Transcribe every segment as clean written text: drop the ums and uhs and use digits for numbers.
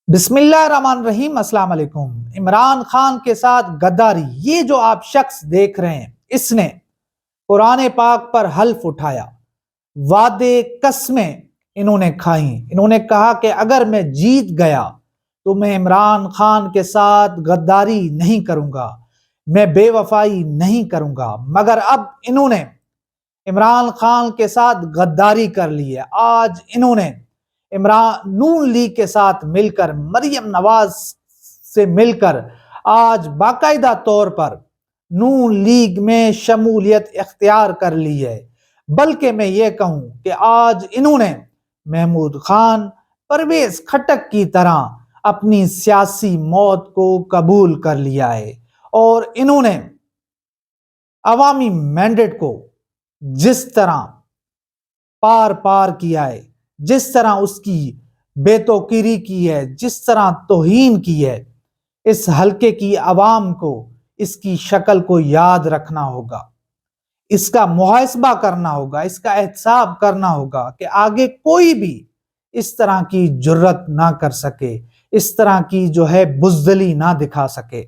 بسم اللہ الرحمن الرحیم۔ السلام علیکم۔ عمران خان کے ساتھ غداری، یہ جو آپ شخص دیکھ رہے ہیں، اس نے قرآن پاک پر حلف اٹھایا، وعدے قسمیں انہوں نے کھائیں۔ انہوں نے کہا کہ اگر میں جیت گیا تو میں عمران خان کے ساتھ غداری نہیں کروں گا، میں بے وفائی نہیں کروں گا، مگر اب انہوں نے عمران خان کے ساتھ غداری کر لی ہے۔ آج انہوں نے نون لیگ کے ساتھ مل کر، مریم نواز سے مل کر آج باقاعدہ طور پر نون لیگ میں شمولیت اختیار کر لی ہے۔ بلکہ میں یہ کہوں کہ آج انہوں نے محمود خان، پرویز خٹک کی طرح اپنی سیاسی موت کو قبول کر لیا ہے، اور انہوں نے عوامی مینڈیٹ کو جس طرح پار کیا ہے، جس طرح اس کی بے توقیری کی ہے، جس طرح توہین کی ہے، اس حلقے کی عوام کو اس کی شکل کو یاد رکھنا ہوگا، اس کا محاسبہ کرنا ہوگا، اس کا احتساب کرنا ہوگا کہ آگے کوئی بھی اس طرح کی جرت نہ کر سکے، اس طرح کی بزدلی نہ دکھا سکے۔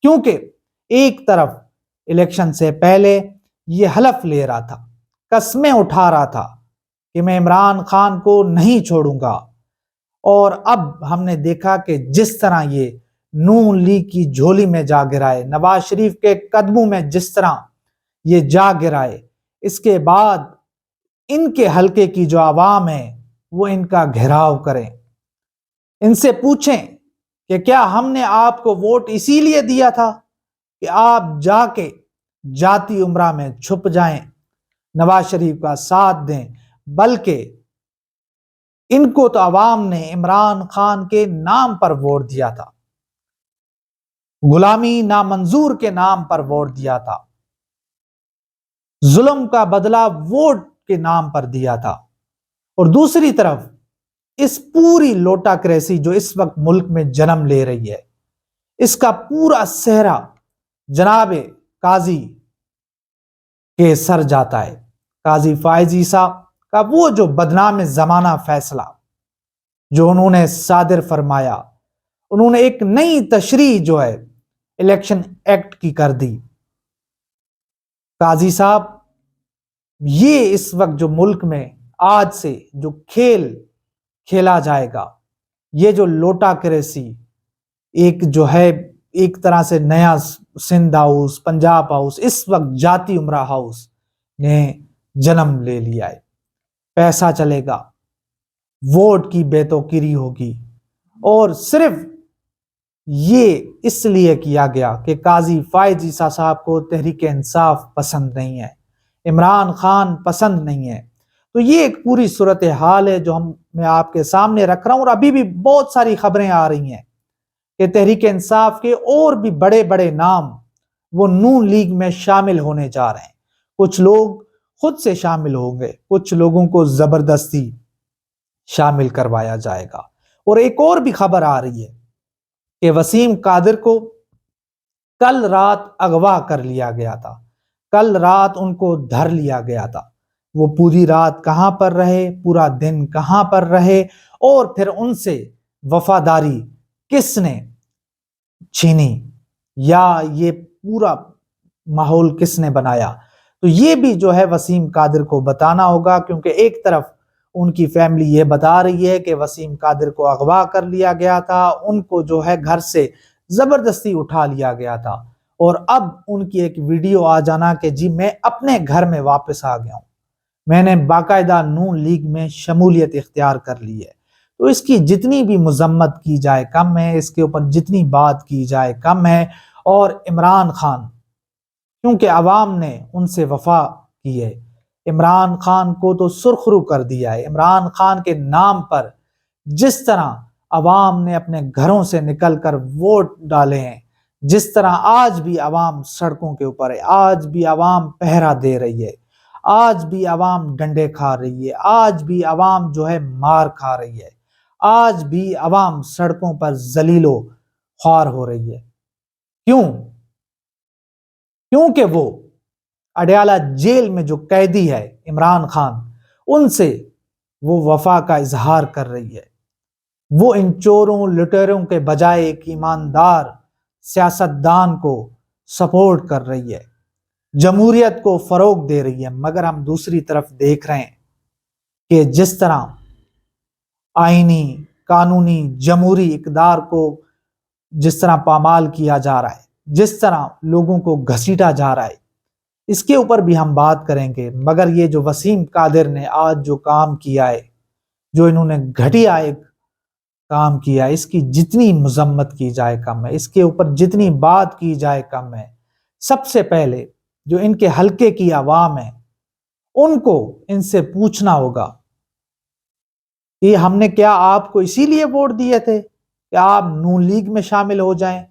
کیونکہ ایک طرف الیکشن سے پہلے یہ حلف لے رہا تھا، قسمیں اٹھا رہا تھا کہ میں عمران خان کو نہیں چھوڑوں گا، اور اب ہم نے دیکھا کہ جس طرح یہ نون لیگ کی جھولی میں جا گرائے، نواز شریف کے قدموں میں جس طرح یہ جا گرائے، اس کے بعد ان کے حلقے کی جو عوام ہے وہ ان کا گھیراؤ کریں، ان سے پوچھیں کہ کیا ہم نے آپ کو ووٹ اسی لیے دیا تھا کہ آپ جا کے جاتی عمرہ میں چھپ جائیں، نواز شریف کا ساتھ دیں؟ بلکہ ان کو تو عوام نے عمران خان کے نام پر ووٹ دیا تھا، غلامی نامنظور کے نام پر ووٹ دیا تھا، ظلم کا بدلہ ووٹ کے نام پر دیا تھا۔ اور دوسری طرف اس پوری لوٹاکریسی جو اس وقت ملک میں جنم لے رہی ہے، اس کا پورا صحرا جناب قاضی کے سر جاتا ہے۔ قاضی فائز عیسیٰ کا وہ جو بدنام زمانہ فیصلہ جو انہوں نے صادر فرمایا، انہوں نے ایک نئی تشریح الیکشن ایکٹ کی کر دی۔ قاضی صاحب، یہ اس وقت جو ملک میں آج سے جو کھیل کھیلا جائے گا، یہ جو لوٹاکریسی ایک طرح سے نیا سندھ ہاؤس، پنجاب ہاؤس، اس وقت جاتی عمرہ ہاؤس نے جنم لے لیا ہے۔ پیسہ چلے گا، ووٹ کی بے توقیری ہوگی، اور صرف یہ اس لیے کیا گیا کہ قاضی فائز عیسیٰ صاحب کو تحریک انصاف پسند نہیں ہے، عمران خان پسند نہیں ہے۔ تو یہ ایک پوری صورتحال ہے جو میں آپ کے سامنے رکھ رہا ہوں، اور ابھی بھی بہت ساری خبریں آ رہی ہیں کہ تحریک انصاف کے اور بھی بڑے بڑے نام وہ نون لیگ میں شامل ہونے جا رہے ہیں۔ کچھ لوگ خود سے شامل ہوں گے، کچھ لوگوں کو زبردستی شامل کروایا جائے گا۔ اور ایک اور بھی خبر آ رہی ہے کہ وسیم قادر کو کل رات اغوا کر لیا گیا تھا، کل رات ان کو دھر لیا گیا تھا۔ وہ پوری رات کہاں پر رہے، پورا دن کہاں پر رہے، اور پھر ان سے وفاداری کس نے چھینی، یا یہ پورا ماحول کس نے بنایا؟ تو یہ بھی وسیم قادر کو بتانا ہوگا، کیونکہ ایک طرف ان کی فیملی یہ بتا رہی ہے کہ وسیم قادر کو اغوا کر لیا گیا تھا، ان کو گھر سے زبردستی اٹھا لیا گیا تھا، اور اب ان کی ایک ویڈیو آ جانا کہ جی میں اپنے گھر میں واپس آ گیا ہوں، میں نے باقاعدہ نون لیگ میں شمولیت اختیار کر لی ہے۔ تو اس کی جتنی بھی مذمت کی جائے کم ہے، اس کے اوپر جتنی بات کی جائے کم ہے۔ اور عمران خان، کیونکہ عوام نے ان سے وفا کی ہے، عمران خان کو تو سرخرو کر دیا ہے۔ عمران خان کے نام پر جس طرح عوام نے اپنے گھروں سے نکل کر ووٹ ڈالے ہیں، جس طرح آج بھی عوام سڑکوں کے اوپر ہے، آج بھی عوام پہرا دے رہی ہے، آج بھی عوام ڈنڈے کھا رہی ہے، آج بھی عوام مار کھا رہی ہے، آج بھی عوام سڑکوں پر ذلیل و خوار ہو رہی ہے۔ کیوں؟ کیونکہ وہ اڈیالہ جیل میں جو قیدی ہے عمران خان، ان سے وہ وفا کا اظہار کر رہی ہے۔ وہ ان چوروں لٹیروں کے بجائے ایک ایماندار سیاستدان کو سپورٹ کر رہی ہے، جمہوریت کو فروغ دے رہی ہے۔ مگر ہم دوسری طرف دیکھ رہے ہیں کہ جس طرح آئینی، قانونی، جمہوری اقدار کو جس طرح پامال کیا جا رہا ہے، جس طرح لوگوں کو گھسیٹا جا رہا ہے، اس کے اوپر بھی ہم بات کریں گے۔ مگر یہ جو وسیم قادر نے آج جو کام کیا ہے، جو انہوں نے گھٹیا ایک کام کیا ہے، اس کی جتنی مذمت کی جائے کم ہے، اس کے اوپر جتنی بات کی جائے کم ہے۔ سب سے پہلے جو ان کے حلقے کی عوام ہے، ان کو ان سے پوچھنا ہوگا کہ ہم نے کیا آپ کو اسی لیے ووٹ دیے تھے کہ آپ نون لیگ میں شامل ہو جائیں،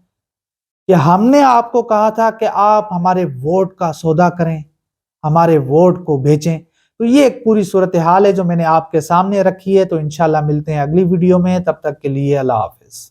کہ ہم نے آپ کو کہا تھا کہ آپ ہمارے ووٹ کا سودا کریں، ہمارے ووٹ کو بیچیں؟ تو یہ ایک پوری صورتحال ہے جو میں نے آپ کے سامنے رکھی ہے۔ تو انشاءاللہ ملتے ہیں اگلی ویڈیو میں، تب تک کے لیے اللہ حافظ۔